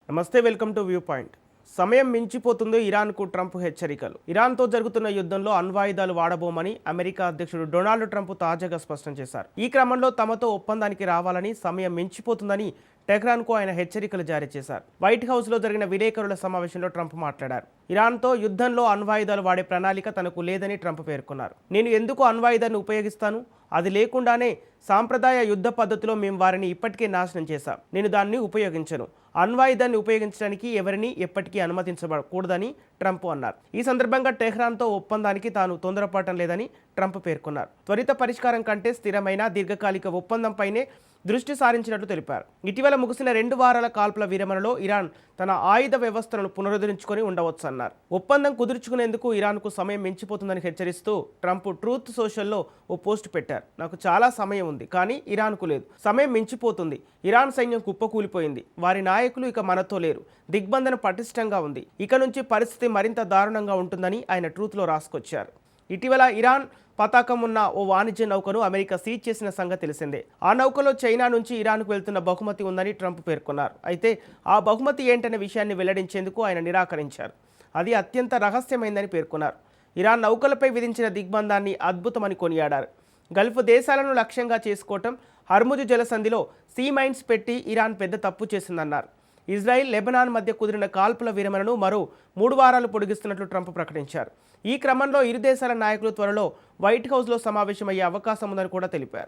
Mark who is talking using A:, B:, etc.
A: నమస్తే, welcome to view point. సమయం మించిపోతుంది ఇరాన్కు Trump హెచ్చరికలు. ఇరాన్తో జరుగుతున్న యుద్ధంలో అణ్వాయుధాలు వాడబోమని అమెరికా అధ్యక్షుడు డొనాల్డ్ ట్రంప్ తాజాగా స్పష్టం చేశారు. ఈ క్రమంలో తమతో ఒప్పందానికి రావాలని, సమయం మించిపోతుందని టెహ్రాన్కు ఆయన హెచ్చరికలు జారీ చేశారు. వైట్ హౌస్లో జరిగిన విలేకరుల సమావేశంలో ట్రంప్ మాట్లాడారు. ఇరాన్తో యుద్ధంలో అణ్వాయుధాలు వాడే ప్రణాళిక తనకు లేదని ట్రంప్ పేర్కొన్నారు. నేను ఎందుకు అణ్వాయుధాన్ని ఉపయోగిస్తాను? అది లేకుండానే సాంప్రదాయ యుద్ధ పద్ధతిలో మేము వారిని ఇప్పటికే నాశనం చేశాం. నేను దాన్ని ఉపయోగించను. అణ్వాయుధాన్ని ఉపయోగించడానికి ఎవరిని ఎప్పటికీ అనుమతించకూడదని ట్రంప్ అన్నారు. ఈ సందర్భంగా టెహ్రాన్తో ఒప్పందానికి తాను తొందరపడటం లేదని ట్రంప్ పేర్కొన్నారు. త్వరిత పరిష్కారం కంటే స్థిరమైన దీర్ఘకాలిక ఒప్పందంపైనే దృష్టి సారించినట్లు తెలిపారు. ఇటీవల ముగిసిన 2 వారాల కాల్పుల విరమణలో ఇరాన్ తన ఆయుధ వ్యవస్థలను పునరుద్ధరించుకొని ఉండవచ్చన్నారు. ఒప్పందం కుదుర్చుకునేందుకు ఇరాన్కు సమయం మించిపోతుందని హెచ్చరిస్తూ ట్రంప్ ట్రూత్ సోషల్లో ఓ పోస్ట్ పెట్టారు. నాకు చాలా సమయం ఉంది, కానీ ఇరాన్కు లేదు. సమయం మించిపోతుంది. ఇరాన్ సైన్యం కుప్పకూలిపోయింది. వారి నాయకులు ఇక మనతో లేరు. దిగ్బంధన పటిష్టంగా ఉంది. ఇక నుంచి పరిస్థితి మరింత దారుణంగా ఉంటుందని ఆయన ట్రూత్లో రాసుకొచ్చారు. ఇటీవల ఇరాన్ పతాకం ఉన్న ఓ వాణిజ్య నౌకను అమెరికా సీజ్ చేసిన సంగతి తెలిసిందే. ఆ నౌకలో చైనా నుంచి ఇరాన్కు వెళ్తున్న బహుమతి ఉందని ట్రంప్ పేర్కొన్నారు. అయితే ఆ బహుమతి ఏంటనే విషయాన్ని వెల్లడించేందుకు ఆయన నిరాకరించారు. అది అత్యంత రహస్యమైందని పేర్కొన్నారు. ఇరాన్ నౌకలపై విధించిన దిగ్బంధాన్ని అద్భుతమని కొనియాడారు. గల్ఫ్ దేశాలను లక్ష్యంగా చేసుకోవటం, హర్ముజు జలసంధిలో సీ మైన్స్ పెట్టి ఇరాన్ పెద్ద తప్పు చేసిందన్నారు. ఇజ్రాయిల్, లెబనాన్ మధ్య కుదిరిన కాల్పుల విరమణను మరో 3 వారాలు పొడిగిస్తున్నట్లు ట్రంప్ ప్రకటించారు. ఈ క్రమంలో ఇరు దేశాల నాయకులు త్వరలో వైట్ హౌస్లో సమావేశమయ్యే అవకాశం ఉందని కూడా తెలిపారు.